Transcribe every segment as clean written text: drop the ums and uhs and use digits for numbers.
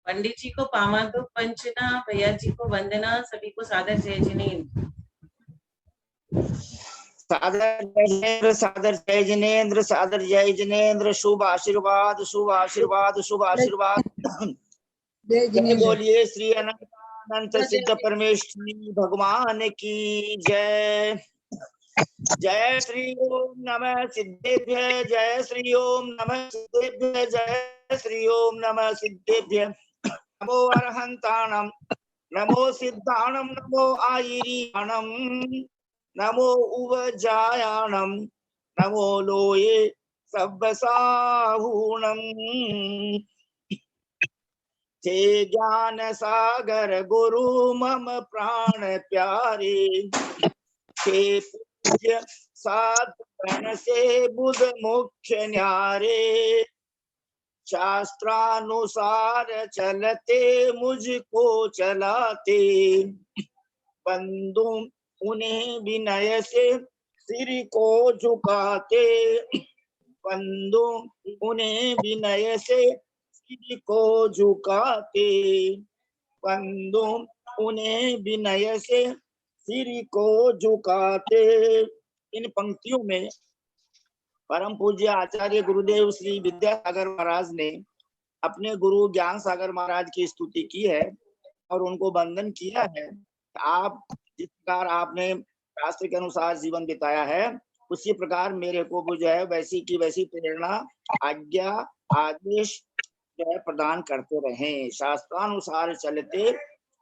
पंडित जी को पामादो पंचना, भैया जी को वंदना, सभी को सादर जय जिनेन्द्र। सादर जय जिनेन्द्र, सादर जय जिनेन्द्र, सादर जय जिनेन्द्र। शुभ आशीर्वाद, शुभ आशीर्वाद, शुभ आशीर्वाद। जय बोलिए श्री अनंत सिद्ध परमेश्वरी भगवान की जय। जय श्री ओम नमः सिद्धेभ्य, जय श्री ओम नमः सिद्धेभ्य, जय श्री ओम नमः सिद्धेभ्य। नमो अरहंताणम, नमो सिद्धाणम, नमो आयिरीणम, नमो उवजायाणम, नमो लोये सब्बसाहूणम। थे ज्ञान सागर गुरु मम प्राण प्यारे, थे पूज्य साधन से बुध मुख्य न्यारे। शास्त्रानुसार चलते मुझको चलाते, बंधु उन्हें विनय से सिर को झुकाते, बंधु उन्हें विनय से सिर को झुकाते, बंधु उन्हें विनय से सिर को झुकाते। इन पंक्तियों में परम पूज्य आचार्य गुरुदेव श्री विद्यासागर महाराज ने अपने गुरु ज्ञान सागर महाराज की स्तुति की है और उनको वंदन किया है। आप जिस प्रकार आपने शास्त्र के अनुसार जीवन बिताया है, उसी प्रकार मेरे को वो जो है वैसी की वैसी प्रेरणा, आज्ञा, आदेश जो है प्रदान करते रहे। शास्त्रानुसार चलते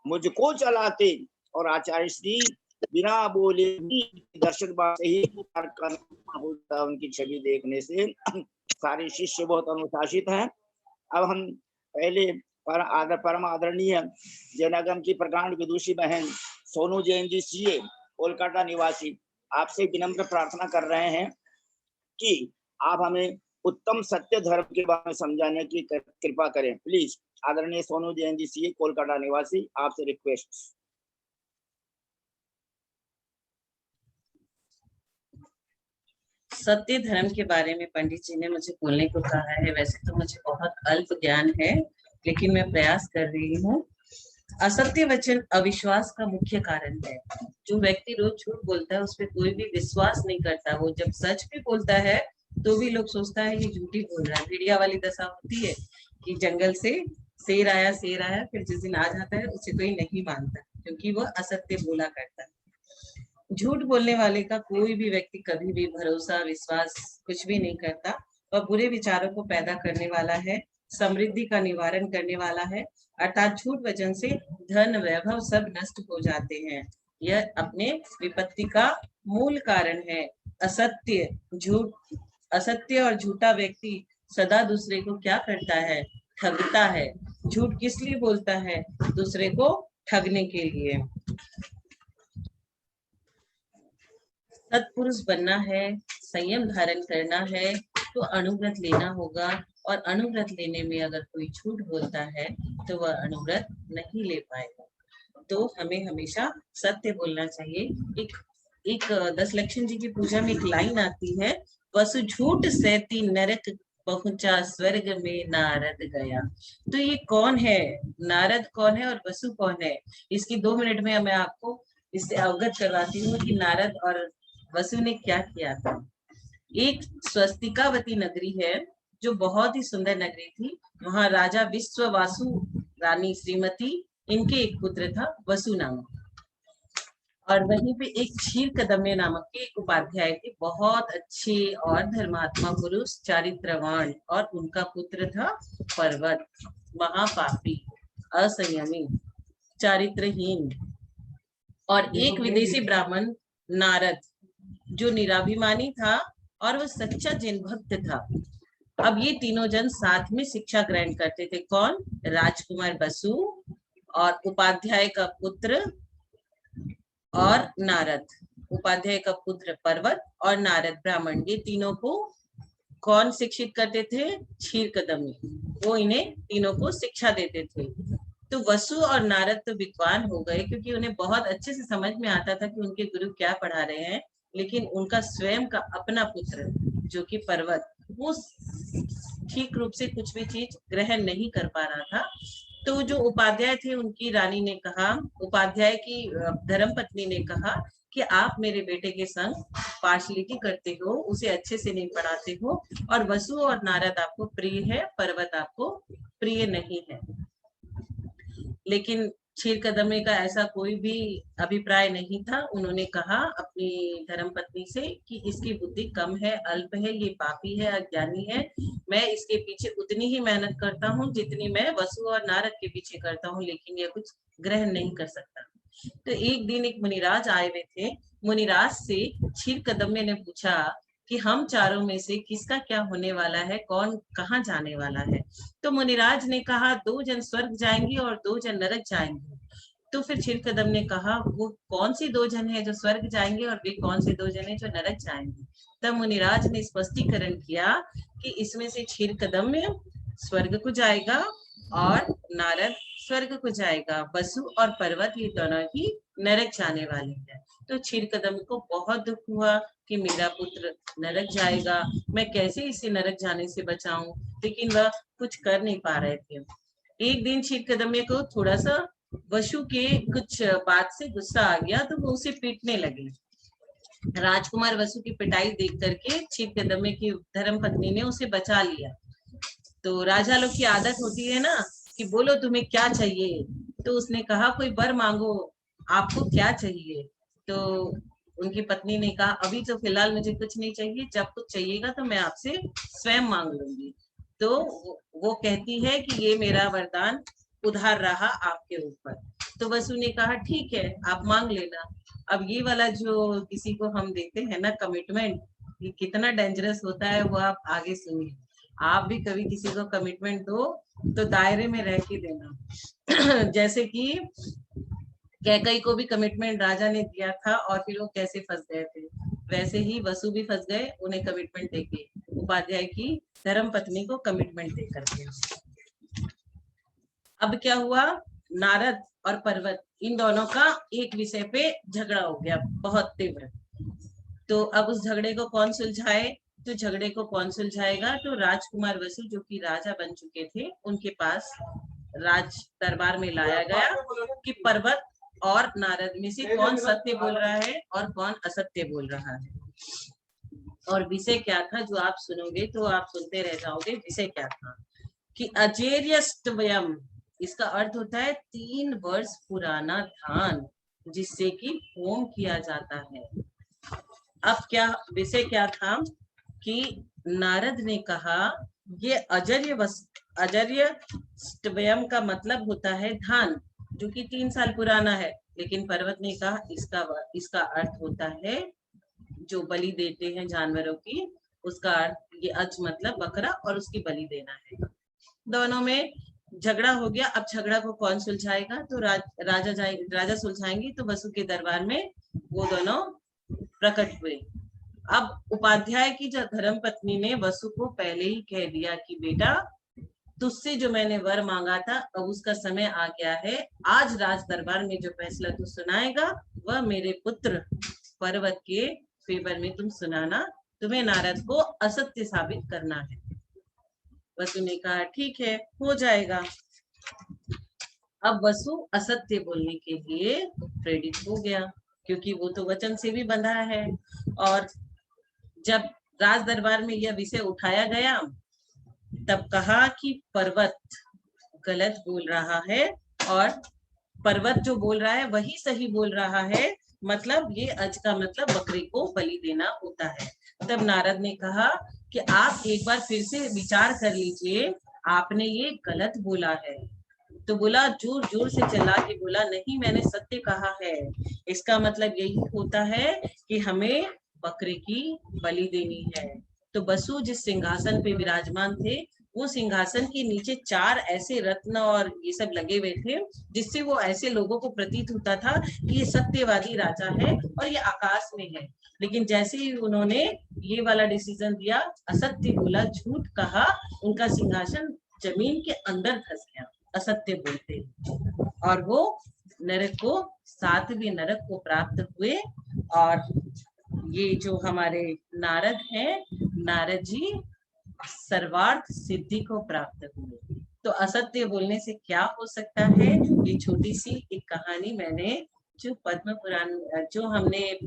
मुझको चलाते। और आचार्य श्री बिना बोले भी दर्शन से ही होता, उनकी छवि देखने से सारे शिष्य बहुत अनुशासित हैं। अब हम पहले परम आदरणीय जयनगम की प्रकांड विदुषी बहन सोनू जैन जी सीए कोलकाता निवासी, आपसे विनम्र प्रार्थना कर रहे हैं कि आप हमें उत्तम सत्य धर्म के बारे में समझाने की कृपा करें। प्लीज आदरणीय सोनू जैन जी सीए कोलकाता निवासी, आपसे रिक्वेस्ट। सत्य धर्म के बारे में पंडित जी ने मुझे बोलने को कहा है। वैसे तो मुझे बहुत अल्प ज्ञान है, लेकिन मैं प्रयास कर रही हूँ। असत्य वचन अविश्वास का मुख्य कारण है। जो व्यक्ति रोज झूठ बोलता है उस पर कोई भी विश्वास नहीं करता। वो जब सच भी बोलता है तो भी लोग सोचता है ये झूठी बोल रहा है। भेड़िया वाली दशा होती है कि जंगल से शेर आया, फिर जिस दिन आ जाता है उसे कोई नहीं मानता, क्योंकि वह असत्य बोला करता है। झूठ बोलने वाले का कोई भी व्यक्ति कभी भी भरोसा, विश्वास कुछ भी नहीं करता। वह बुरे विचारों को पैदा करने वाला है, समृद्धि का निवारण करने वाला है, अर्थात झूठ वचन से धन, वैभव सब नष्ट हो जाते हैं। यह अपने विपत्ति का मूल कारण है। असत्य और झूठा व्यक्ति सदा दूसरे को क्या करता है? ठगता है। झूठ किस लिए बोलता है? दूसरे को ठगने के लिए। सत्पुरुष बनना है, संयम धारण करना है तो अनुव्रत लेना होगा। और अनुव्रत लेने में अगर कोई झूठ बोलता है तो वह अनुव्रत नहीं ले पाएगा। तो हमें हमेशा सत्य बोलना चाहिए। एक 10 लक्षण जी की पूजा में एक लाइन आती है, वसु झूठ सहती नरक पहुंचा स्वर्ग में नारद गया। तो ये कौन है? नारद कौन है और वसु कौन है? इसकी 2 मिनट में मैं आपको इससे अवगत करवाती हूँ कि नारद और वसु ने क्या किया था। एक स्वस्तिकावती नगरी है जो बहुत ही सुंदर नगरी थी। वहां राजा विश्ववासु, रानी श्रीमती, इनके एक पुत्र था वसु नामक। और वहीं पे एक क्षीर कदम्य नामक के एक उपाध्याय थे, बहुत अच्छे और धर्मात्मा पुरुष, चारित्रवान। और उनका पुत्र था पर्वत, महापापी, असंयमी, चारित्रहीन। और एक विदेशी ब्राह्मण नारद, जो निराभिमानी था और वह सच्चा जैन भक्त था। अब ये तीनों जन साथ में शिक्षा ग्रहण करते थे। कौन? राजकुमार वसु और उपाध्याय का पुत्र और नारद। उपाध्याय का पुत्र पर्वत और नारद ब्राह्मण, ये तीनों को कौन शिक्षित करते थे? क्षीर कदम्य। वो इन्हें तीनों को शिक्षा देते थे। तो वसु और नारद तो विद्वान हो गए, क्योंकि उन्हें बहुत अच्छे से समझ में आता था कि उनके गुरु क्या पढ़ा रहे हैं। लेकिन उनका स्वयं का अपना पुत्र जो कि पर्वत, वो ठीक रूप से कुछ भी चीज ग्रहण नहीं कर पा रहा था। तो जो उपाध्याय थे उनकी रानी ने कहा, उपाध्याय की धर्मपत्नी ने कहा कि आप मेरे बेटे के संग पार्शलिटी करते हो, उसे अच्छे से नहीं पढ़ाते हो, और वसु और नारद आपको प्रिय है, पर्वत आपको प्रिय नहीं है। लेकिन क्षीरकदम्ब का ऐसा कोई भी अभिप्राय नहीं था। उन्होंने कहा अपनी धर्मपत्नी से कि इसकी बुद्धि कम है, अल्प है, ये पापी है, अज्ञानी है, मैं इसके पीछे उतनी ही मेहनत करता हूँ जितनी मैं वसु और नारद के पीछे करता हूँ, लेकिन ये कुछ ग्रहण नहीं कर सकता। तो एक दिन एक मुनिराज आए हुए थे। मुनिराज से क्षीरकदम्ब ने पूछा कि हम चारों में से किसका क्या होने वाला है, कौन कहाँ जाने वाला है। तो मुनिराज ने कहा 2 जन स्वर्ग जाएंगे और 2 जन नरक जाएंगे। तो फिर क्षीरकदम्ब ने कहा वो कौन सी 2 जन है जो स्वर्ग जाएंगे और वे कौन से 2 जन है जो नरक जाएंगे। तब मुनिराज ने स्पष्टीकरण किया कि इसमें से क्षीरकदम्ब स्वर्ग को जाएगा और नारद स्वर्ग को जाएगा, वसु और पर्वत ये दोनों ही नरक जाने वाले हैं। तो क्षीरकदम्ब को बहुत दुख हुआ कि मेरा पुत्र नरक जाएगा, मैं कैसे इसे नरक जाने से बचाऊं, लेकिन वह कुछ कर नहीं पा रहे थे। एक दिन क्षीरकदम्ब को थोड़ा सा वसु के कुछ बात से गुस्सा आ गया, तो वो उसे पीटने लगे। राजकुमार वसु की पिटाई देख करके क्षीरकदम्ब की धर्मपत्नी ने उसे बचा लिया। तो राजा लोग की आदत होती है ना कि बोलो तुम्हें क्या चाहिए। तो उसने कहा कोई वर मांगो, आपको क्या चाहिए। तो उनकी पत्नी ने कहा अभी तो फिलहाल मुझे कुछ नहीं चाहिए, जब कुछ चाहिएगा तो मैं आपसे स्वयं मांग लूंगी। तो वो कहती है कि ये मेरा वरदान उधार रहा आपके ऊपर। तो वसु ने कहा ठीक है आप मांग लेना। अब ये वाला जो किसी को हम देते हैं ना कमिटमेंट, ये कितना डेंजरस होता है वो आप आगे सुनिए। आप भी कभी किसी को कमिटमेंट दो तो दायरे में रह के देना। जैसे कि कैकई को भी कमिटमेंट राजा ने दिया था और फिर वो कैसे फंस गए थे, वैसे ही वसु भी फंस गए उन्हें कमिटमेंट देके, उपाध्याय की धर्म पत्नी को कमिटमेंट देकर के। अब क्या हुआ, नारद और पर्वत इन दोनों का एक विषय पे झगड़ा हो गया बहुत तीव्र। तो अब उस झगड़े को कौन सुलझाए, तो झगड़े को कौन सुलझाएगा, तो राजकुमार वसु जो कि राजा बन चुके थे उनके पास राज दरबार में लाया गया कि पर्वत और नारद में से कौन सत्य बोल रहा है और कौन असत्य बोल रहा है। और विषय क्या था जो आप सुनोगे तो आप सुनते रह जाओगे। विषय क्या था कि अजेर्यष्टवयम, इसका अर्थ होता है 3 वर्ष पुराना धान जिससे कि होम किया जाता है। अब क्या विषय क्या था कि नारद ने कहा ये अजर्यष्टवयम का मतलब होता है धान जो कि 3 साल पुराना है। लेकिन पर्वत ने कहा इसका अर्थ होता है जो बलि देते हैं जानवरों की, उसका अर्थ ये अज मतलब बकरा और उसकी बलि देना है। दोनों में झगड़ा हो गया। अब झगड़ा को कौन सुलझाएगा, तो राजा सुलझाएंगे। तो वसु के दरबार में वो दोनों प्रकट हुए। अब उपाध्याय की जो धर्म पत्नी ने वसु को पहले ही कह दिया कि बेटा तुझसे जो मैंने वर मांगा था अब उसका समय आ गया है, आज राज दरबार में जो फैसला तू सुनाएगा वह मेरे पुत्र पर्वत के फेवर में तुम सुनाना, तुम्हें नारद को असत्य साबित करना है। वसु ने कहा ठीक है हो जाएगा। अब वसु असत्य बोलने के लिए प्रेरित हो गया क्योंकि वो तो वचन से भी बंधा है। और जब राज दरबार में यह विषय उठाया गया तब कहा कि पर्वत गलत बोल रहा है और पर्वत जो बोल रहा है वही सही बोल रहा है, मतलब ये अज का मतलब बकरी को बलि देना होता है। तब नारद ने कहा कि आप एक बार फिर से विचार कर लीजिए, आपने ये गलत बोला है। तो बोला जोर जोर से चिल्ला के बोला नहीं मैंने सत्य कहा है। इसका मतलब यही होता है कि हमें बकरे की बलि देनी है। तो वसु जिस सिंहासन पे विराजमान थे वो सिंहासन के नीचे 4 ऐसे रत्न और ये सब लगे हुए थे जिससे वो ऐसे लोगों को प्रतीत होता था कि ये सत्यवादी राजा है और ये आकाश में है। लेकिन जैसे ही उन्होंने ये वाला डिसीजन दिया, असत्य बोला, झूठ कहा, उनका सिंहासन जमीन के अंदर धंस गया असत्य बोलते, और वो नरक को 7वें नरक को प्राप्त हुए। और ये जो हमारे नारद हैं, नारद जी सर्वार्थ सिद्धि को प्राप्त हुए। तो असत्य बोलने से क्या हो सकता है? ये छोटी सी एक कहानी मैंने जो पद्म पुराण, जो हमने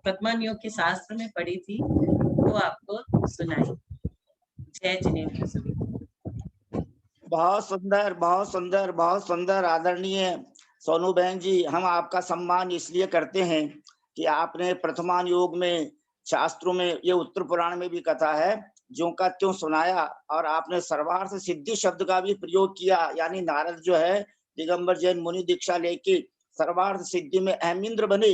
पद्मन योग के शास्त्र में पढ़ी थी, वो आपको सुनाई। जय जिनेन्द्र सभी। बहुत सुंदर, बहुत सुंदर, बहुत सुंदर। आदरणीय सोनू बहन जी, हम आपका सम्मान इसलिए करते हैं कि आपने प्रथमान योग में, शास्त्रों में, ये उत्तर पुराण में भी कथा है, ज्यों का त्यों सुनाया। और आपने सर्वार्थ सिद्धि शब्द का भी प्रयोग किया, यानी नारद जो है दिगंबर जैन मुनि दीक्षा लेके सर्वार्थ सिद्धि में अहमिंद्र बने,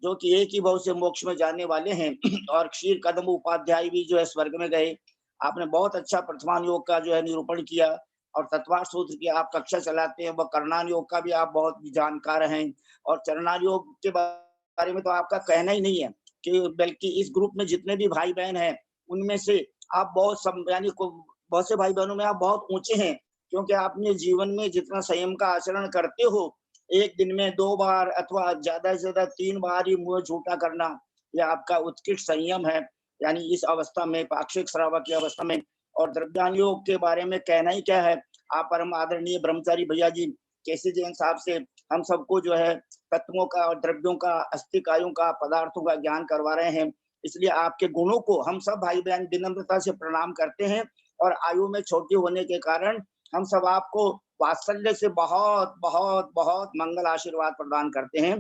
जो कि एक ही भाव से मोक्ष में जाने वाले हैं। और क्षीर कदम उपाध्याय भी जो है स्वर्ग में गए। आपने बहुत अच्छा प्रथमान योग का जो है निरूपण किया। और तत्वार सूत्र की आप कक्षा चलाते हैं, वह कर्णान योग का भी आप बहुत जानकार हैं। और चरणान योग के बारे में तो आपका कहना ही नहीं है, कि बल्कि इस ग्रुप में जितने भी भाई बहन हैं, उनमें से आप बहुत यानी बहुत से भाई बहनों में आप बहुत ऊंचे हैं, क्योंकि आपने जीवन में जितना संयम का आचरण करते हो, एक दिन में 2 बार अथवा ज्यादा से ज्यादा 3 बार ही मुंह झूठा करना, यह आपका उत्कृष्ट संयम है। यानी इस अवस्था में, पाक्षिक श्रावक की अवस्था में। और द्रव्यान योग के बारे में कहना ही क्या है। आप परम आदरणीय ब्रह्मचारी भैया जी केसी जैन साहब से हम सबको जो है तत्वों का और द्रव्यों का, अस्थिकायों का, पदार्थों का ज्ञान करवा रहे हैं। इसलिए आपके गुणों को हम सब भाई बहन विनम्रता से प्रणाम करते हैं। और आयु में छोटी होने के कारण हम सब आपको वात्सल्य से बहुत बहुत बहुत मंगल आशीर्वाद प्रदान करते हैं।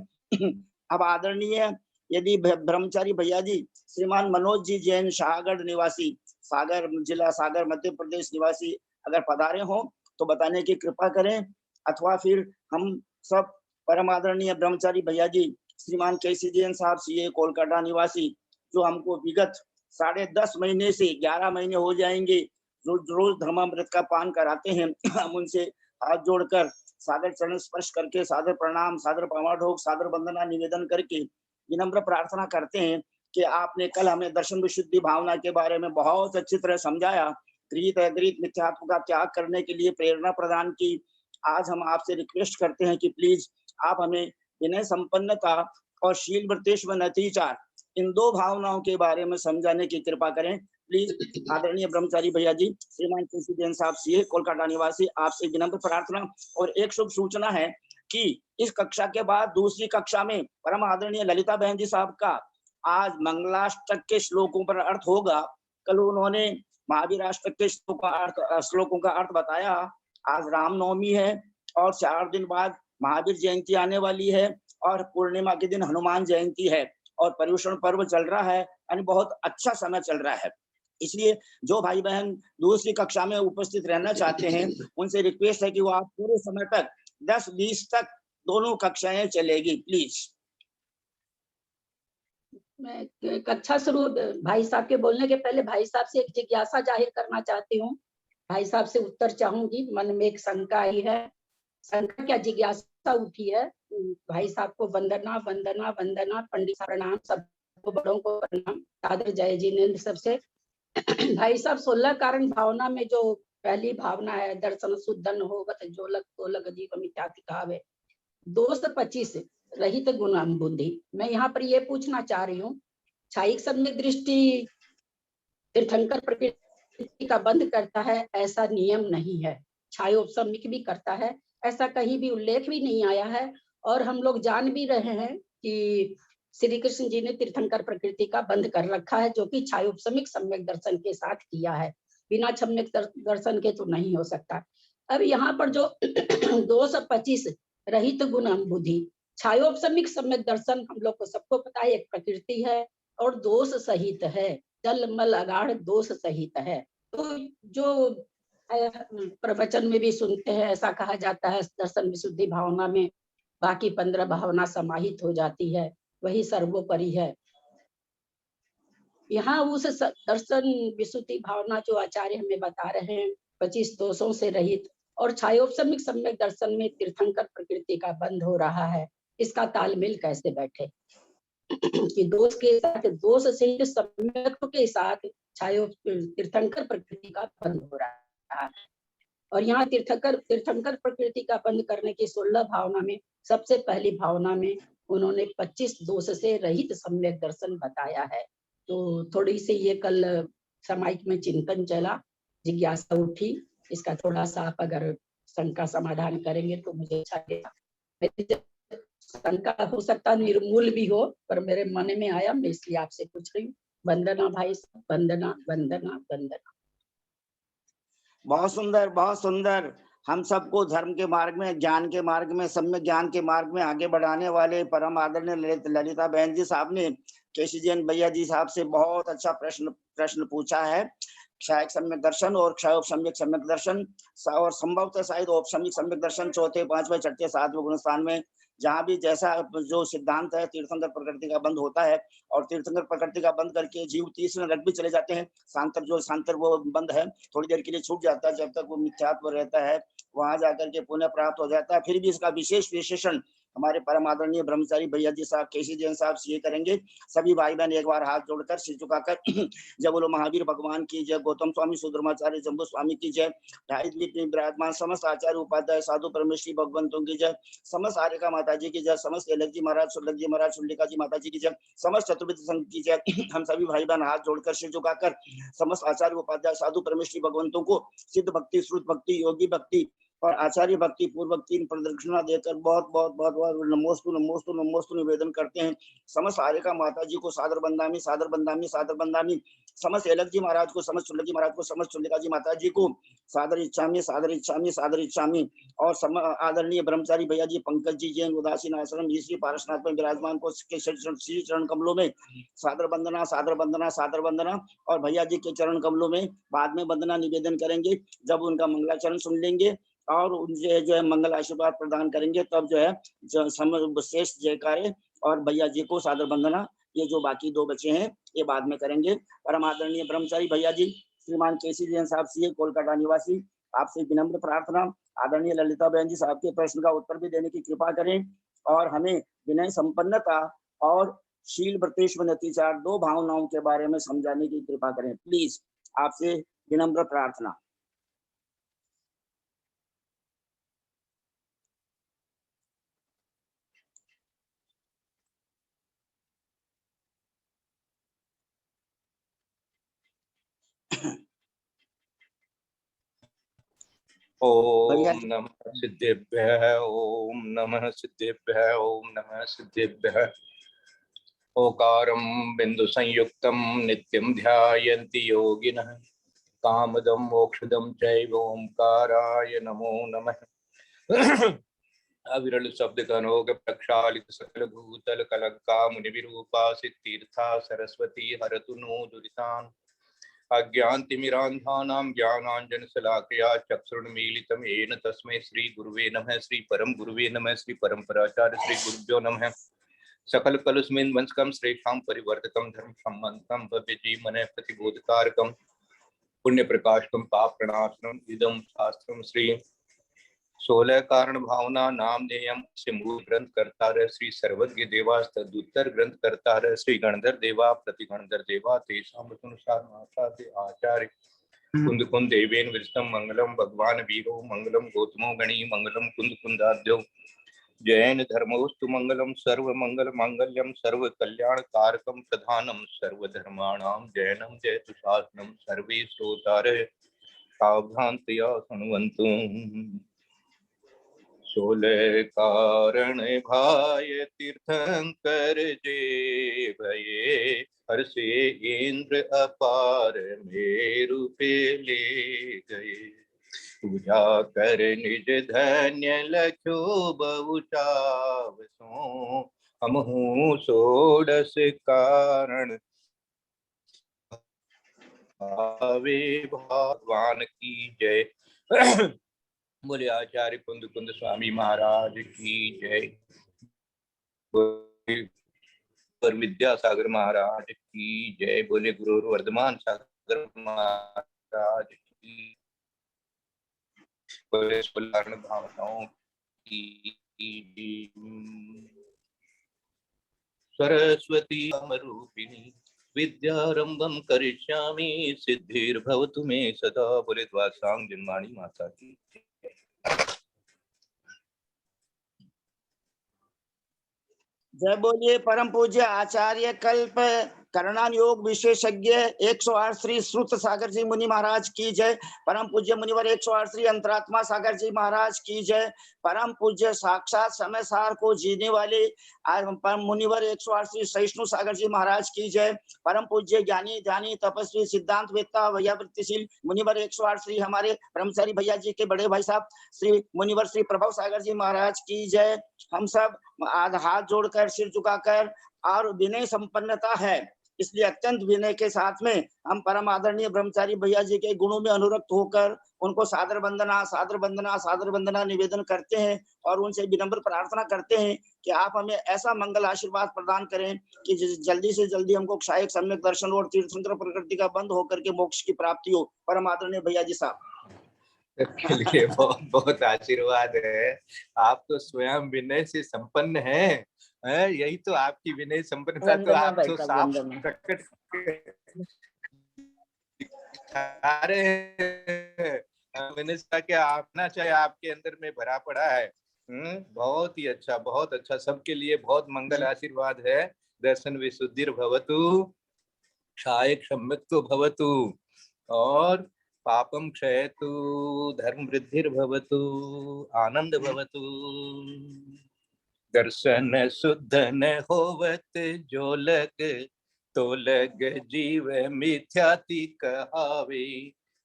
अब आदरणीय यदि ब्रह्मचारी भैया जी श्रीमान मनोज जी जैन, शाहगढ़ निवासी, सागर जिला, सागर मध्य प्रदेश निवासी, अगर पधारे हो तो बताने की कृपा करें। अथवा फिर हम सब परम आदरणीय ब्रह्मचारी भैया जी श्रीमान केसी जैन साहब, सीए कोलकाता निवासी, जो हमको विगत 10.5 महीने से 11 महीने हो जाएंगे रोज रोज धर्मामृत का पान कराते हैं। हम उनसे हाथ जोड़कर सादर चरण स्पर्श करके सादर प्रणाम, सादर पमाढोक, सादर वंदना निवेदन करके विनम्र प्रार्थना करते हैं कि आपने कल हमें दर्शन विशुद्धि भावना के बारे में बहुत अच्छी तरह समझाया, गृहीत अगृहीत मिथ्यात्व का त्याग करने के लिए प्रेरणा प्रदान की। आज हम आपसे रिक्वेस्ट करते हैं कि प्लीज आप हमें विनय संपन्नता और शील वृत्तेश व नतीचार, इन 2 भावनाओं के बारे में समझाने की कृपा करें। प्लीज आदरणीय ब्रह्मचारी भैया जी, श्रीमान केसी जैन साहब, सीए कोलकाता निवासी, आपसे विनम्र प्रार्थना। और एक शुभ सूचना है कि इस कक्षा के बाद दूसरी कक्षा में परम आदरणीय ललिता बहन जी साहब का आज मंगलाष्टक के श्लोकों पर अर्थ होगा। कल उन्होंने महावीर अष्टक के श्लोकों का अर्थ बताया। आज रामनवमी है और 4 दिन बाद महावीर जयंती आने वाली है, और पूर्णिमा के दिन हनुमान जयंती है, और पर्युषण पर्व चल रहा है, यानी बहुत अच्छा समय चल रहा है। इसलिए जो भाई बहन दूसरी कक्षा में उपस्थित रहना चाहते हैं, उनसे रिक्वेस्ट है कि वो आप पूरे समय तक 10-20 तक दोनों कक्षाएं चलेगी, प्लीज। मैं कक्षा शुरू भाई साहब के बोलने के पहले भाई साहब से एक जिज्ञासा जाहिर करना चाहती हूँ। भाई साहब से उत्तर चाहूंगी, मन में एक शंका आई है। शंका क्या, जिज्ञासा उठी है। भाई साहब को वंदना वंदना वंदना, पंडित प्रणाम, सबको बड़ों को प्रणाम, सादर जय जिनेन्द्र सबसे। भाई साहब 16 कारण भावना में जो पहली भावना है, दर्शन शुद्धन होवत जोलक तोलक जीव मिथ्याति कहावे, 225 रहित गुण बुद्धि। मैं यहाँ पर ये पूछना चाह रही हूँ, छायिक सम्यक दृष्टि तीर्थंकर प्रकृति का बंद करता है, ऐसा नियम नहीं है। छायोपसमिक भी करता है, ऐसा कहीं भी उल्लेख भी नहीं आया है। और हम लोग जान भी रहे हैं कि श्री कृष्ण जी ने तीर्थंकर प्रकृति का बंद कर रखा है, जो कि छायोपसमिक सम्यक दर्शन के साथ किया है। बिना सम्यक दर्शन के तो नहीं हो सकता। अब यहाँ पर जो 225 रहित गुण बुद्धि, छायोपसमिक सम्यक दर्शन हम लोग को सबको पता है, एक प्रकृति है और दोष सहित है, जल मल अगाढ़ दोष सहित है। तो जो प्रवचन में भी सुनते हैं, ऐसा कहा जाता है दर्शन विशुद्धि भावना में बाकी 15 भावना समाहित हो जाती है, वही सर्वोपरि है। यहाँ उस दर्शन विशुद्धि भावना जो आचार्य हमें बता रहे हैं, 25 दोषों से रहित, और छायोपसमिक सम्यक दर्शन में तीर्थंकर प्रकृति का बंध हो रहा है। इसका तालमेल कैसे बैठे कि दोष के साथ, दोष सहित सम्यक के साथ तीर्थंकर प्रकृति का बंध हो रहा है। और यहाँ तीर्थंकर प्रकृति का बंद करने की 16 भावना में सबसे पहली भावना में उन्होंने 25 दोष से रहित सम्यक दर्शन बताया है। तो थोड़ी सी ये कल सामायिक में चिंतन चला, जिज्ञासा उठी, इसका थोड़ा सा आप अगर शंका समाधान करेंगे तो मुझे अच्छा लगेगा। मेरी शंका हो सकता निर्मूल भी हो, पर मेरे मन में आया, मैं इसलिए आपसे पूछ रही हूँ। वंदना भाई साहब, वंदना वंदना वंदना। बहुत सुंदर, बहुत सुंदर। हम सबको धर्म के मार्ग में, ज्ञान के मार्ग में, सम्यक ज्ञान के मार्ग में आगे बढ़ाने वाले परम आदरणीय ललिता बहन जी साहब ने केसी जैन भैया जी साहब से बहुत अच्छा प्रश्न पूछा है। क्षय सम्यक दर्शन और क्षय सम्यक सम्यक दर्शन और संभवतः शायद औपसम्यक सम्यक दर्शन चौथे, पांचवें, छठे, सातवें गुण स्थान में जहां भी जैसा जो सिद्धांत है, तीर्थंकर प्रकृति का बंद होता है और तीर्थंकर प्रकृति का बंद करके जीव तीसरे नरक भी चले जाते हैं। सांतर वो बंद है, थोड़ी देर के लिए छूट जाता है, जब तक वो मिथ्यात्व रहता है वहां जाकर के पुनः प्राप्त हो जाता है। फिर भी इसका विशेष विशेषण हमारे परम आदरणीय ब्रह्मचारी भैया जी साहब, केसी जैन साहब ये करेंगे। सभी भाई बहन एक बार हाथ जोड़कर सिर झुकाकर जय बोलो महावीर भगवान की जय, गौतम स्वामी सुधर्माचार्य जम्बू स्वामी की जय, ढाई द्वीप में विराजमान समस्त आचार्य उपाध्याय साधु परमेश्वरी भगवंतों की जय, समस्त आर्यका माता जी की जय, समस्त एलक जी महाराज, सुलक जी महाराज, शुल्लिका जी माता जी की जय, समस्त चतुर्विद संघ की जय। हम सभी भाई बहन हाथ जोड़कर सिर झुकाकर समस्त आचार्य उपाध्याय साधु परमेश्वरी भगवंतों को सिद्ध भक्ति, श्रुत भक्ति, योगी भक्ति और आचार्य भक्ति पूर्वक 3 प्रदक्षिणा देकर बहुत बहुत बहुत बहुत नमोस्तु नमोस्तु नमोस्तु निवेदन करते हैं। समस्त आर्यका माता जी को सादर बंदामी, सादर बंदामी, सादर बंदामी। समस्त एलक जी महाराज को, समस्त चुल्लक जी महाराज को, समस्त चुल्लिका जी माता जी को सादर इच्छामी, सादर इच्छामी, सादर इच्छामी। और आदरणीय ब्रह्मचारी भैया जी पंकज जी जैन उदासीन आश्रम श्री पारसनाथ में विराजमान को श्री चरण कमलों में सादर वंदना, सादर वंदना, सादर वंदना। और भैया जी के चरण कमलों में बाद में वंदना निवेदन करेंगे। जब उनका मंगलाचरण सुन लेंगे और उनसे जो है मंगल आशीर्वाद प्रदान करेंगे, तब जो है शेष जयकारे और भैया जी को सादर वंदना, ये जो बाकी 2 बचे हैं ये बाद में करेंगे। परम आदरणीय ब्रह्मचारी भैया जी श्रीमान केसी जैन साहब सीए कोलकाता निवासी, आपसे विनम्र प्रार्थना आदरणीय ललिता बहन जी साहब के प्रश्न का उत्तर भी देने की कृपा करें और हमें विनय संपन्नता और शील व्रतेश्वर नतिचार 2 भावनाओं के बारे में समझाने की कृपा करें। प्लीज आपसे विनम्र प्रार्थना। ओम नमः सिद्धेभ्यः, ओम नमः सिद्धेभ्यः, ओम नमः सिद्धेभ्यः। ओकारं बिंदु संयुक्तं नित्यं ध्यायन्ति योगिनः, कामदं मोक्षदं चैव ओंकाराय नमो नमः। अविरल शब्द कनोग प्रक्षालित सकल भूतल कलंका मुनि विरूपा सिद्धीर्था सरस्वती हरतु नो दुरितान्। अज्ञानतिमिरान्धानां ज्ञानाञ्जनशलाकया चक्षुरुन्मीलितं येन तस्मै श्री गुरुवे नमः। श्री परम गुरुवे नमः। श्री परम्पराचार्य श्री गुरुभ्यो नमः। सकल कलुस्मिन् वंशकं श्रेष्ठां परिवर्तकं धर्म सम्बन्धं भव्य जीवने प्रतिबोधकारकं पुण्य प्रकाशकं पाप प्रणाशनम् इदं शास्त्रं श्री 16 कारण भावना नाम नेयम से मूल ग्रंथ करता रहे श्री सर्वज्ञ देवा तदुत्तर ग्रंथ करता रहे श्री गणधर देवा प्रति गणधर देवा तेषानुसार माता से आचार्य कुंद कुंद देवेन विष्णु मंगलम भगवान वीरो मंगलम गौतमो गणी मंगलम कुंद कुंदाद्यो जैन धर्मोस्तु मंगलम सर्व मंगल मांगल्यम सर्व कल्याण कारकम प्रधानम सर्व धर्माणां जैनम जयतु शासनम सर्वे श्रोतारः सावधानतया शृण्वन्तु। 16 कारण भाय तीर्थंकर जे भये, हर्षे इंद्र अपार मेरु पे ले गए। पूजा कर निज धन्य लख्यो बहु चावसों, हमहु 16 कारण भावे भगवान की जय। बोले आचार्य कुंद कुंद स्वामी महाराज की जय। बोले विद्यासागर महाराज की जय। बोले गुरु वर्धमान सागर महाराज की। बोले सोलह भावनाओं की। सरस्वती अमरूपिणी विद्यारंभम करिष्यामि सिद्धिर्भवतु मे सदा। बोले द्वासांग जन्माणी माता की। जय बोलिए परम पूज्य आचार्य कल्प करणान योग विशेषज्ञ 108 श्री श्रुत सागर जी मुनि महाराज की जय। परम पूज्य मुनिवर 108 श्री अंतरात्मा सागर जी महाराज की जय। परम पूज्य साक्षात समय सार को जीने वाले परम मुनिवर 108 श्री सहिष्णु सागर जी महाराज की जय। परम पूज्य ज्ञानी ध्यानी तपस्वी सिद्धांत वेत्ता वैयावृत्तिशील मुनिवर 108 श्री हमारे ब्रह्मचारी भैया जी के बड़े भाई साहब श्री मुनिवर श्री प्रभव सागर जी महाराज की जय। हम सब हाथ जोड़कर सिर झुकाकर और विनय संपन्नता है, इसलिए अत्यंत विनय के साथ में हम परम आदरणीय ब्रह्मचारी भैया जी के गुणों में अनुरक्त होकर उनको सादर वंदना निवेदन करते हैं और उनसे विनम्र प्रार्थना करते हैं कि आप हमें ऐसा मंगल आशीर्वाद प्रदान करें कि जल्दी से जल्दी हमको क्षायक सम्यक दर्शन और तीर्थंकर प्रकृति का बंद होकर के मोक्ष की प्राप्ति हो। परम आदरणीय भैया जी साहब के लिए बहुत बहुत आशीर्वाद है। आप तो स्वयं विनय से संपन्न हैं, यही तो आपकी विनय संपन्नता तो आप तो साफ प्रकट दिखा रहे हैं। मैंने कहा कि आपना चाहे आपके अंदर में भरा पड़ा है। बहुत ही अच्छा, बहुत अच्छा। सबके लिए बहुत मंगल आशीर्वाद है। दर्शन विशुद्धिर भवतु, क्षायक सम्यक्तो भवतु और पापम क्षयतु, धर्म वृद्धिर भवतु, आनंद भवतु। दर्शन शुद्ध न होवत जो लग, तो लग जीव मिथ्याति कहावे।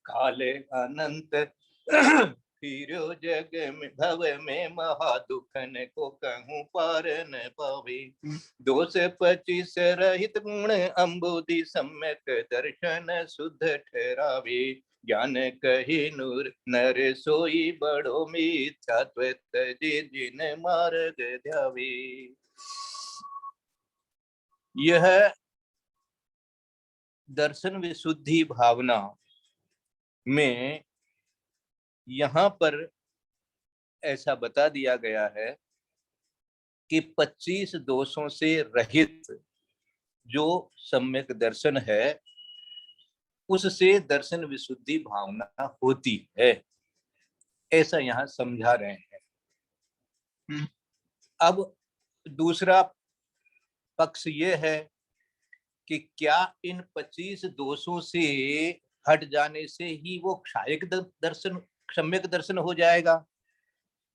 काले अनंत फिरो जग में भव में महा दुखन को कहूँ पार न पावे। 225 रहित गुण अम्बुधि सम्यक दर्शन शुद्ध ठहरावे। ज्ञान कही नूर नर सोई बड़ो मिथ्यात्व तजे जिन मार्ग ध्यावे। यह दर्शन विशुद्धि भावना में यहाँ पर ऐसा बता दिया गया है कि 25 दोषों से रहित जो सम्यक दर्शन है उससे दर्शन विशुद्धि भावना होती है, ऐसा यहाँ समझा रहे हैं। अब दूसरा पक्ष ये है कि क्या इन 25 दोषों से हट जाने से ही वो क्षायक दर्शन सम्यक दर्शन हो जाएगा?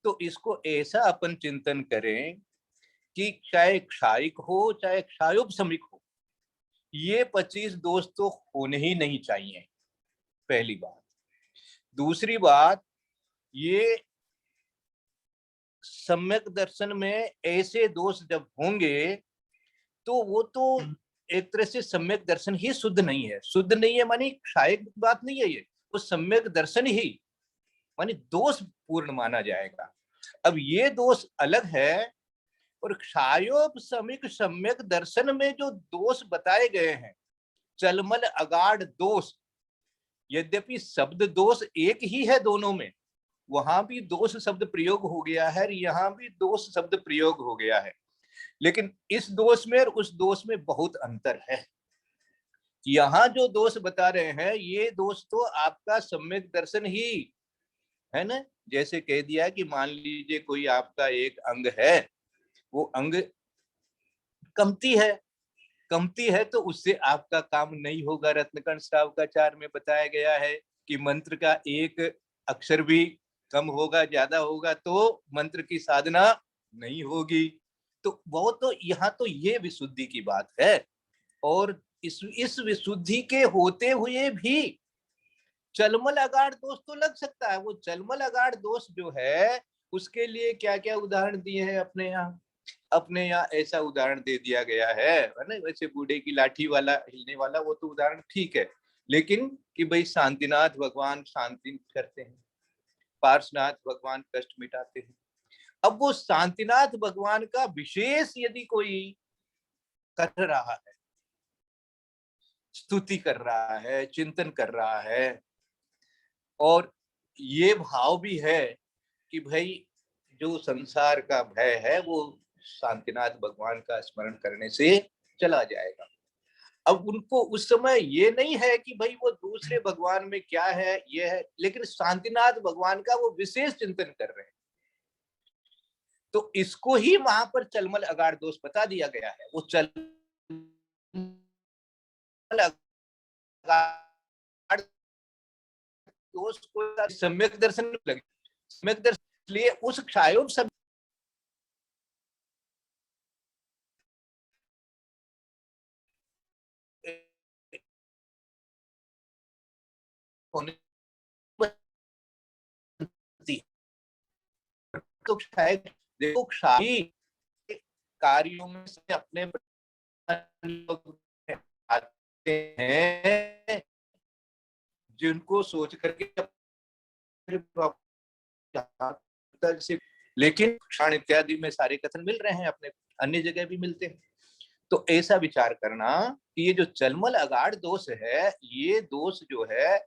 तो इसको ऐसा अपन चिंतन करें कि चाहे क्षायिक हो चाहे क्षायोपशमिक हो, ये 25 दोष तो होने ही नहीं चाहिए, पहली बात। दूसरी बात, ये सम्यक दर्शन में ऐसे दोष जब होंगे तो वो तो एक तरह से सम्यक दर्शन ही शुद्ध नहीं है। शुद्ध नहीं है मानी क्षायक बात नहीं है, ये वो सम्यक दर्शन ही मानी दोष पूर्ण माना जाएगा। अब ये दोष अलग है और क्षायोपशमिक सम्यक दर्शन में जो दोष बताए गए हैं, चलमल अगाढ़ दोष, यद्यपि शब्द दोष एक ही है दोनों में, वहां भी दोष शब्द प्रयोग हो गया है, यहाँ भी दोष शब्द प्रयोग हो गया है, लेकिन इस दोष में और उस दोष में बहुत अंतर है। यहाँ जो दोष बता रहे हैं ये दोष तो आपका सम्यक दर्शन ही है ना। जैसे कह दिया कि मान लीजिए कोई आपका एक अंग है, वो अंग कमती है तो उससे आपका काम नहीं होगा। रत्नकंठ श्रावकाचार में बताया गया है कि मंत्र का एक अक्षर भी कम होगा, ज्यादा होगा तो मंत्र की साधना नहीं होगी। तो वो तो यहाँ तो ये विशुद्धि की बात है। और इस विशुद्धि के होते हुए भी चलमल अगाढ़ दोष तो लग सकता है। वो चलमल अगाढ़ दोष जो है उसके लिए क्या क्या उदाहरण दिए हैं अपने यहाँ ऐसा उदाहरण दे दिया गया है ना। वैसे बूढ़े की लाठी वाला हिलने वाला वो तो उदाहरण ठीक है, लेकिन कि भाई शांतिनाथ भगवान शांति करते हैं, पार्श्वनाथ भगवान कष्ट मिटाते हैं। अब वो शांतिनाथ भगवान का विशेष यदि कोई कर रहा है, स्तुति कर रहा है, चिंतन कर रहा है, और ये भाव भी है कि भाई जो संसार का भय है वो शांतिनाथ भगवान का स्मरण करने से चला जाएगा। अब उनको उस समय ये नहीं है कि भाई वो दूसरे भगवान में क्या है ये है, लेकिन शांतिनाथ भगवान का वो विशेष चिंतन कर रहे हैं। तो इसको ही वहां पर चलमल अगाढ़ दोष बता दिया गया है। वो चल अगाध दोष को सम्यक दर्शन लगे। सम्यक दर्शन इसलिए उस क्षायोग सब होने तो शायद देखो शाही कार्यों में से अपने लोग आते हैं जिनको सोच करके, लेकिन क्षण इत्यादि में सारे कथन मिल रहे हैं, अपने अन्य जगह भी मिलते हैं। तो ऐसा विचार करना कि ये जो चलमल अगाढ़ दोष है, ये दोष जो है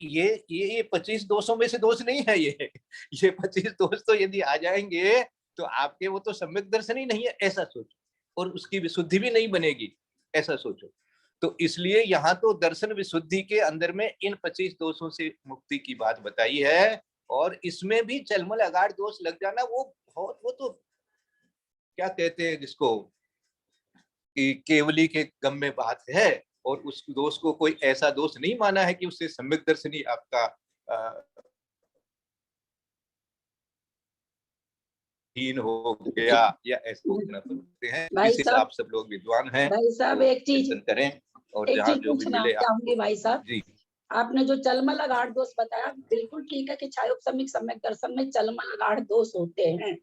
ये 25 दोषों में से दोष नहीं है। ये 25 दोष तो यदि आ जाएंगे तो आपके वो तो सम्यक दर्शन ही नहीं है, ऐसा सोचो, और उसकी विशुद्धि भी नहीं बनेगी, ऐसा सोचो। तो इसलिए यहाँ तो दर्शन विशुद्धि के अंदर में इन 25 दोषों से मुक्ति की बात बताई है, और इसमें भी चलमल अगाढ़ दोष लग जाना वो तो क्या कहते हैं जिसको कि केवली के गम में बात है, और उस दोष को कोई ऐसा दोष नहीं माना है कि उससे सम्यक दर्शन ही आपका हीन हो गया या ऐसा सोचना पड़ते हैं। भाई इस साहब, आप सब लोग विद्वान हैं, भाई साहब तो एक चीज चिंतन करें और एक जहाँ चीज जो भी पूछना मिले चाहूंगी भाई साहब। जी। आपने जो चलमल अगाढ़ दोष बताया, बिल्कुल ठीक है कि क्षायोग सम्यक सम्यक दर्शन में चलमल अगाढ़ दोष होते हैं,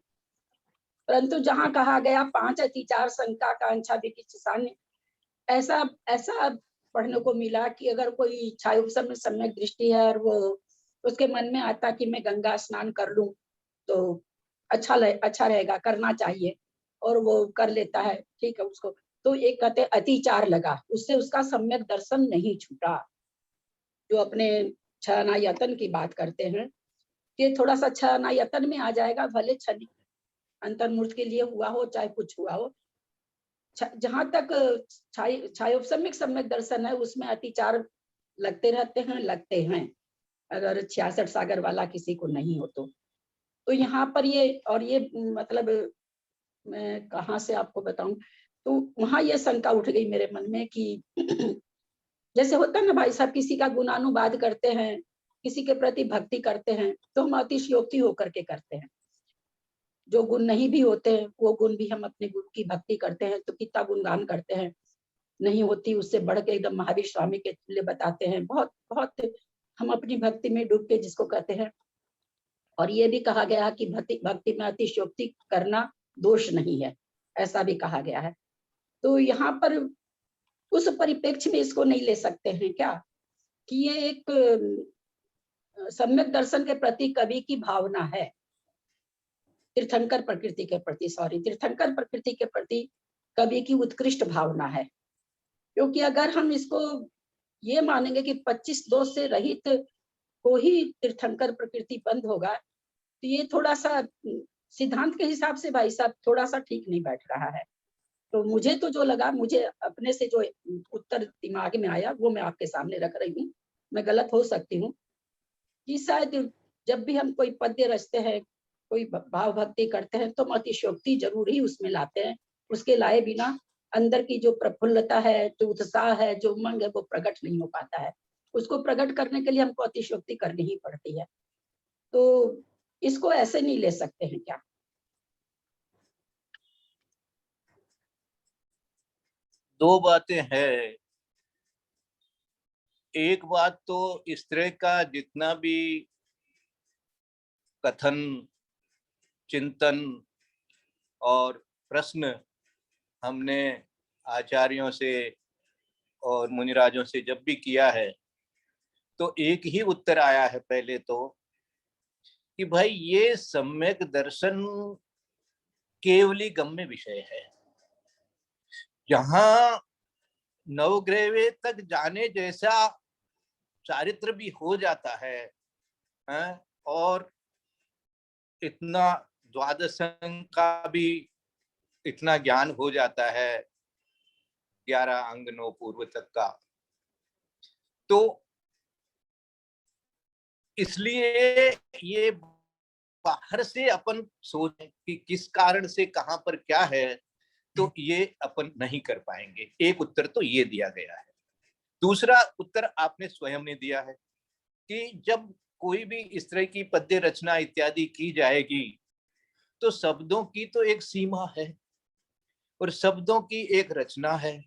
परंतु जहाँ कहा गया 5 अतिचार शंका कांक्षा विकित्सान्य, ऐसा ऐसा पढ़ने को मिला कि अगर कोई क्षायोग सम्यक सम्यक दृष्टि है और वो उसके मन में आता कि मैं गंगा स्नान कर लूं तो अच्छा रहेगा, करना चाहिए, और वो कर लेता है, ठीक है उसको। तो एक कहते अतिचार लगा, उससे उसका सम्यक दर्शन नहीं छूटा। जो अपने छानायतन की बात करते हैं कि थोड़ा सा छानायतन में आ जाएगा, भले क्षणिक अंतर्मूर्त के लिए हुआ हो चाहे कुछ हुआ हो। जहां तक छायोपसम्यक सम्यक दर्शन है, उसमें अतिचार लगते हैं, अगर 66 सागर वाला किसी को नहीं हो तो यहाँ पर ये मतलब मैं कहाँ से आपको बताऊं, तो वहां ये शंका उठ गई मेरे मन में कि जैसे होता है ना भाई साहब, किसी का गुणानुवाद करते हैं, किसी के प्रति भक्ति करते हैं, तो हम अतिशयोक्ति होकर के करते हैं। जो गुण नहीं भी होते हैं वो गुण भी हम अपने गुण की भक्ति करते हैं, तो कितना गुणगान करते हैं, नहीं होती उससे बढ़ के एकदम महावीर स्वामी के तुल्य बताते हैं। बहुत बहुत हम अपनी भक्ति में डूब के जिसको कहते हैं। और ये भी कहा गया कि भक्ति में अतिशयोक्ति करना दोष नहीं है, ऐसा भी कहा गया है। तो यहाँ पर उस परिप्रेक्ष्य में इसको नहीं ले सकते हैं क्या कि ये एक सम्यक दर्शन के प्रति कवि की भावना है, तीर्थंकर प्रकृति के प्रति, तीर्थंकर प्रकृति के प्रति कवि की उत्कृष्ट भावना है। क्योंकि अगर हम इसको ये मानेंगे कि 25 दोष से रहित को ही तीर्थंकर प्रकृति बंद होगा, तो ये थोड़ा सा सिद्धांत के हिसाब से भाई साहब थोड़ा सा ठीक नहीं बैठ रहा है। तो मुझे तो जो लगा, मुझे अपने से जो उत्तर दिमाग में आया वो मैं आपके सामने रख रही हूँ। मैं गलत हो सकती हूँ कि शायद जब भी हम कोई पद्य रचते हैं, कोई भाव भक्ति करते हैं, तो अतिशयोक्ति जरूर ही उसमें लाते हैं। उसके लाए बिना अंदर की जो प्रफुल्लता है, जो उत्साह है, जो उमंग है, वो प्रकट नहीं हो पाता है। उसको प्रकट करने के लिए हमको अतिशयोक्ति करनी ही पड़ती है। तो इसको ऐसे नहीं ले सकते हैं क्या? दो बातें हैं। एक बात तो इस तरह का जितना भी कथन, चिंतन और प्रश्न हमने आचार्यों से और मुनिराजों से जब भी किया है, तो एक ही उत्तर आया है पहले तो कि भाई ये सम्यक दर्शन केवली गम्य विषय है। जहां नवग्रह तक जाने जैसा चारित्र भी हो जाता है, और इतना द्वादश का भी इतना ज्ञान हो जाता है, 11 अंग 9 पूर्व तक का, तो इसलिए ये बाहर से अपन सोचें कि किस कारण से कहां पर क्या है, तो ये अपन नहीं कर पाएंगे। एक उत्तर तो ये दिया गया है। दूसरा उत्तर आपने स्वयं ने दिया है कि जब कोई भी इस तरह की पद्य रचना इत्यादि की जाएगी तो शब्दों की तो एक सीमा है और शब्दों की एक रचना है।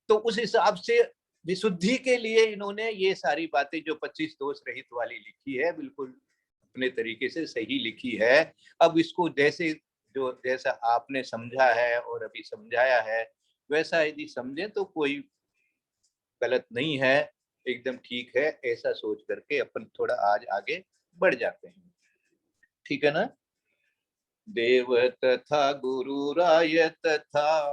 तो उस हिसाब से विशुद्धि के लिए इन्होंने ये सारी बातें जो 25 दोष रहित वाली लिखी है, बिल्कुल अपने तरीके से सही लिखी है। अब इसको जैसा आपने समझा है और अभी समझाया है, वैसा यदि समझे तो कोई गलत नहीं है, एकदम ठीक है। ऐसा सोच करके अपन थोड़ा आज आगे बढ़ जाते हैं, ठीक है ना। देव तथा गुरु राय तथा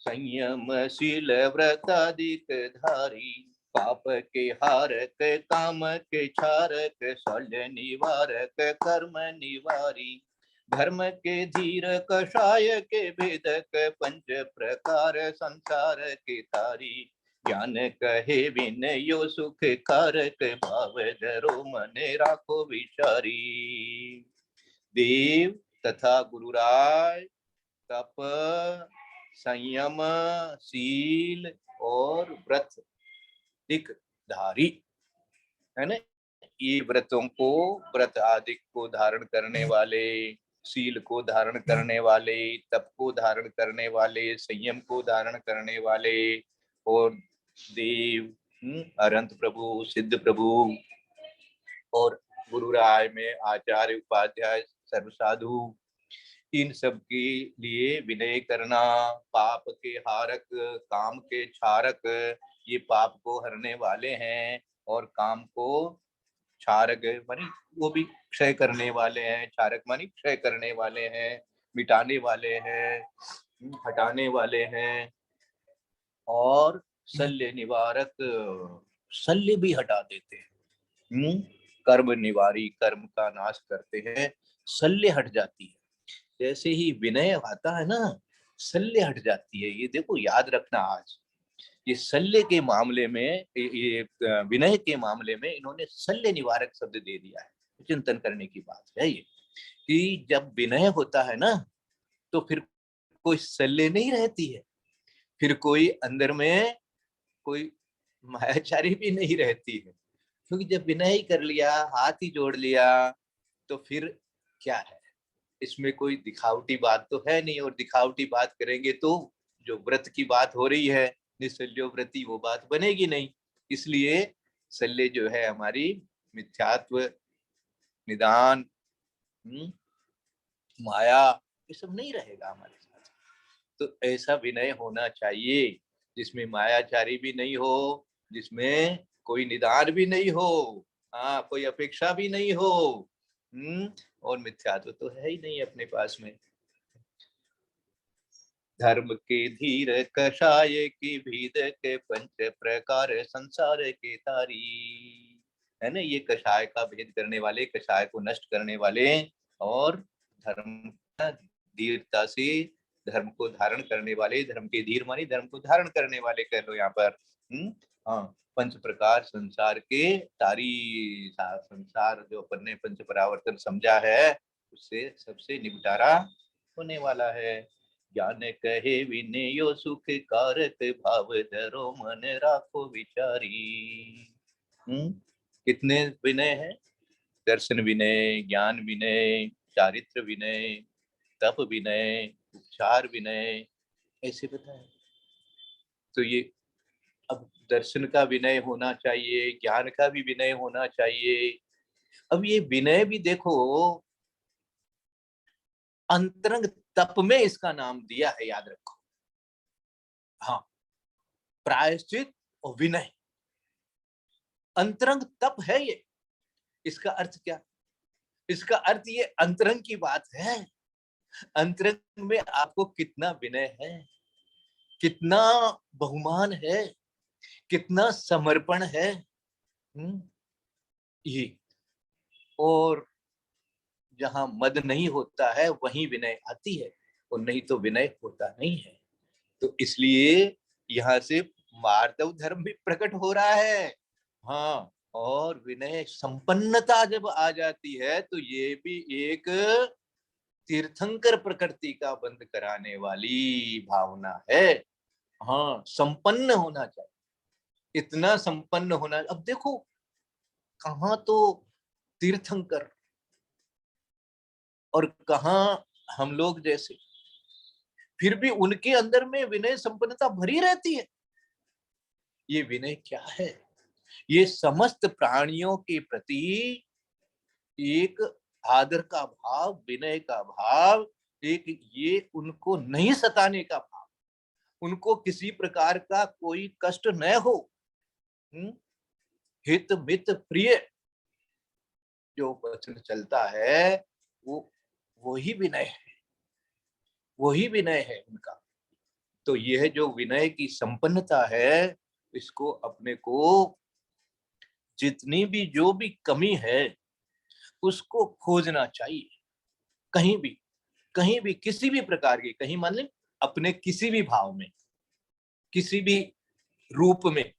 संयमशील व्रतादिक धारी, पाप के हारक काम के क्षारक, शल्य निवारक कर्म निवारी, धर्म के धीर कषाय के भेदक, पंच प्रकार संसार के तारी, ज्ञान कहे विनयो सुख कारक, भाव धरो मन राखो विचारी। देव तथा गुरुराय तप संयम शील और व्रत दिक धारी, है ना। ये व्रत आदि को धारण करने वाले, शील को धारण करने वाले, तप को धारण करने वाले, संयम को धारण करने वाले, और देव अनंत प्रभु, सिद्ध प्रभु, और गुरु राय में आचार्य उपाध्याय सर्व साधु, इन सब के लिए विनय करना। पाप के हारक, काम के क्षारक, ये पाप को हरने वाले हैं, और काम को क्षारक मानी वो भी क्षय करने वाले हैं, क्षारक मानी क्षय करने वाले हैं, मिटाने वाले हैं, हटाने वाले हैं, और शल्य निवारक, शल्य भी हटा देते हैं। कर्म निवारी, कर्म का नाश करते हैं, शल्य हट जाती है। जैसे ही विनय आता है ना, शल्य हट जाती है। ये देखो याद रखना, आज ये शल्य के मामले में, ये विनय के मामले में इन्होंने शल्य निवारक शब्द दे दिया है। चिंतन करने की बात है ये, कि जब विनय होता है ना तो फिर कोई शल्य नहीं रहती है, फिर कोई अंदर में कोई मायाचारी भी नहीं रहती है, क्योंकि जब विनय ही कर लिया, हाथ ही जोड़ लिया, तो फिर क्या है, इसमें कोई दिखावटी बात तो है नहीं। और दिखावटी बात करेंगे तो जो व्रत की बात हो रही है, निशल्यो व्रती, वो बात बनेगी नहीं। इसलिए शल्य जो है हमारी मिथ्यात्व, निदान, माया, ये सब नहीं रहेगा हमारे साथ। तो ऐसा विनय होना चाहिए जिसमें मायाचारी भी नहीं हो, जिसमें कोई निदान भी नहीं हो, हाँ, कोई अपेक्षा भी नहीं हो, और मिथ्यात्व तो है ही नहीं अपने पास में। धर्म के धीर कषाय की भीद के, पंच प्रकार संसार के तारी, है ना। ये कषाय का भेद करने वाले, कषाय को नष्ट करने वाले, और धर्म धीरता से धर्म को धारण करने वाले, धर्म के धीर मानी धर्म को धारण करने वाले कह लो यहाँ पर। हाँ, पंच प्रकार संसार के तारी, संसार जो अपन ने पंच परावर्तन समझा है, उससे सबसे निपटारा होने वाला है। ज्ञान कहे विनयो सुख कारक, भाव धरो मन राखो विचारी। कितने विनय है? दर्शन विनय, ज्ञान विनय, चारित्र विनय, तप विनय, उपचार विनय, ऐसे बताए। तो ये अब दर्शन का विनय होना चाहिए, ज्ञान का भी विनय होना चाहिए। अब ये विनय भी देखो, अंतरंग तप में इसका नाम दिया है, याद रखो। हाँ, प्रायश्चित और विनय, अंतरंग तप है ये। इसका अर्थ क्या? इसका अर्थ ये अंतरंग की बात है। अंतरंग में आपको कितना विनय है, कितना बहुमान है, कितना समर्पण है, ये। और जहां मद नहीं होता है वहीं विनय आती है, और नहीं तो विनय होता नहीं है। तो इसलिए यहाँ से मार्दव धर्म भी प्रकट हो रहा है। हाँ, और विनय संपन्नता जब आ जाती है तो ये भी एक तीर्थंकर प्रकृति का बंद कराने वाली भावना है। हाँ, संपन्न होना चाहिए, इतना संपन्न होना। अब देखो कहाँ तो तीर्थंकर और कहाँ हम लोग जैसे, फिर भी उनके अंदर में विनय संपन्नता भरी रहती है। ये विनय क्या है? ये समस्त प्राणियों के प्रति एक आदर का भाव, विनय का भाव, एक ये उनको नहीं सताने का भाव, उनको किसी प्रकार का कोई कष्ट न हो। हित मित प्रिय जो वचन चलता है वो वही विनय है, वही विनय है उनका। तो यह जो विनय की संपन्नता है, इसको अपने को जितनी भी जो भी कमी है उसको खोजना चाहिए। कहीं भी किसी भी प्रकार की, कहीं मान लें अपने किसी भी भाव में, किसी भी रूप में,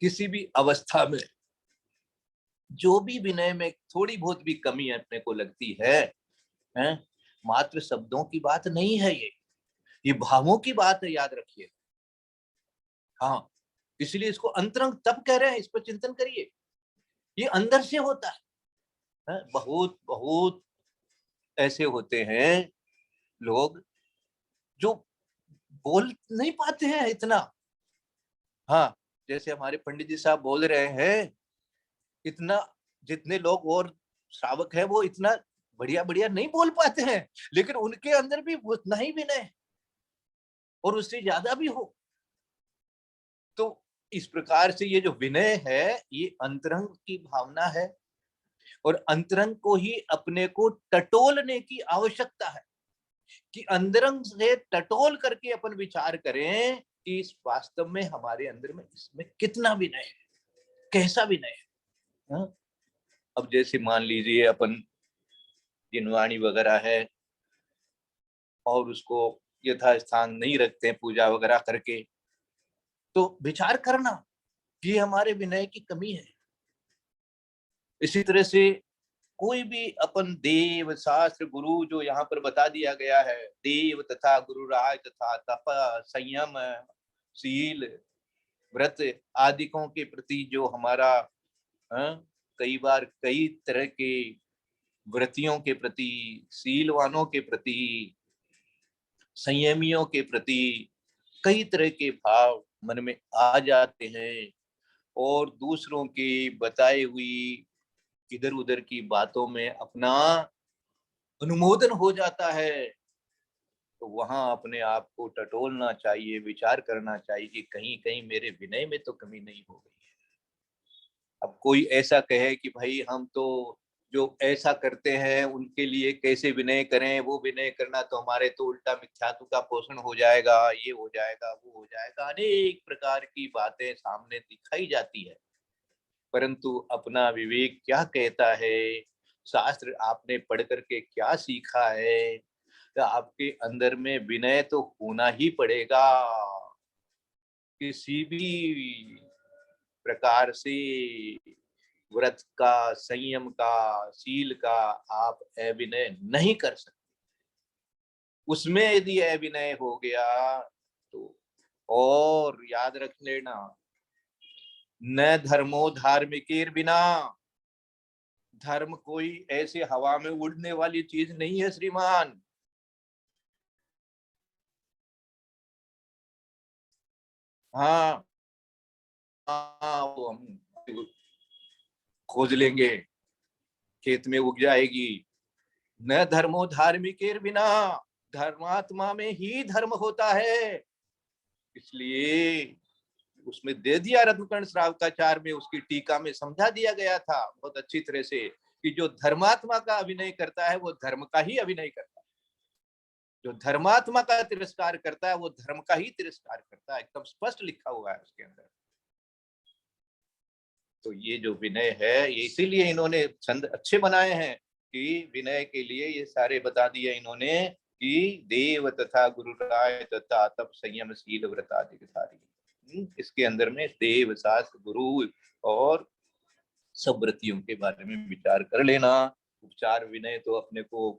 किसी भी अवस्था में जो भी विनय में थोड़ी बहुत भी कमी अपने को लगती है, मात्र शब्दों की बात नहीं है, ये भावों की बात है, याद रखिए। हाँ, इसलिए इसको अंतरंग तब कह रहे हैं, इस पर चिंतन करिए। ये अंदर से होता है। बहुत बहुत ऐसे होते हैं लोग जो बोल नहीं पाते हैं इतना। हाँ, जैसे हमारे पंडित जी साहब बोल रहे हैं, इतना जितने लोग और श्रावक हैं वो इतना बढ़िया बढ़िया नहीं बोल पाते हैं, लेकिन उनके अंदर भी उतना ही विनय और उससे ज्यादा भी हो। तो इस प्रकार से ये जो विनय है ये अंतरंग की भावना है, और अंतरंग को ही अपने को टटोलने की आवश्यकता है कि अंतरंग से टटोल करके अपन विचार करें कि इस वास्तव में हमारे अंदर में इसमें कितना विनय है, कैसा विनय है। हाँ? अब जैसे मान लीजिए अपन जिनवाणी वगैरह है और उसको यथास्थान नहीं रखते हैं पूजा वगैरह करके, तो विचार करना कि हमारे विनय की कमी है। इसी तरह से कोई भी अपन देव शास्त्र गुरु जो यहाँ पर बता दिया गया है, देव तथा गुरु राज तथा तप संयम शील व्रत आदिकों के प्रति जो हमारा कई बार कई तरह के व्रतियों के प्रति, शीलवानों के प्रति, संयमियों के प्रति कई तरह के भाव मन में आ जाते हैं, और दूसरों की बताई हुई इधर उधर की बातों में अपना अनुमोदन हो जाता है, तो वहां अपने आप को टटोलना चाहिए, विचार करना चाहिए कि कहीं कहीं मेरे विनय में तो कमी नहीं हो गई है। अब कोई ऐसा कहे कि भाई हम तो जो ऐसा करते हैं उनके लिए कैसे विनय करें, वो विनय करना तो हमारे तो उल्टा मिथ्यात्व का पोषण हो जाएगा, ये हो जाएगा, वो हो जाएगा, अनेक प्रकार की बातें सामने दिखाई जाती है। परंतु अपना विवेक क्या कहता है, शास्त्र आपने पढ़ करके क्या सीखा है, तो आपके अंदर में विनय तो होना ही पड़ेगा। किसी भी प्रकार से व्रत का, संयम का, शील का आप अविनय नहीं कर सकते। उसमें यदि अविनय हो गया तो, और याद रख लेना, न धर्मो धार्मिकेर बिना, धर्म कोई ऐसे हवा में उड़ने वाली चीज नहीं है श्रीमान। हाँ, वो हम खोज लेंगे, खेत में उग जाएगी। न धर्मो धार्मिकेर बिना, धर्मात्मा में ही धर्म होता है। इसलिए उसमें दे दिया रत्नकर्ण श्रावकाचार्य में, उसकी टीका में समझा दिया गया था बहुत अच्छी तरह से कि जो धर्मात्मा का अभिनय करता है वो धर्म का ही अभिनय करता है, जो धर्मात्मा का तिरस्कार करता है वो धर्म का ही तिरस्कार करता है, एकदम स्पष्ट लिखा हुआ है उसके अंदर। तो ये जो विनय है, ये इसीलिए इन्होंने छंद अच्छे बनाए हैं कि विनय के लिए ये सारे बता दिए इन्होंने कि देव तथा गुरु राय तथा तप संयम शील व्रत आदि सारी, इसके अंदर में देव शास्त्र गुरु और सब व्रतियों के बारे में विचार कर लेना। उपचार विनय तो अपने को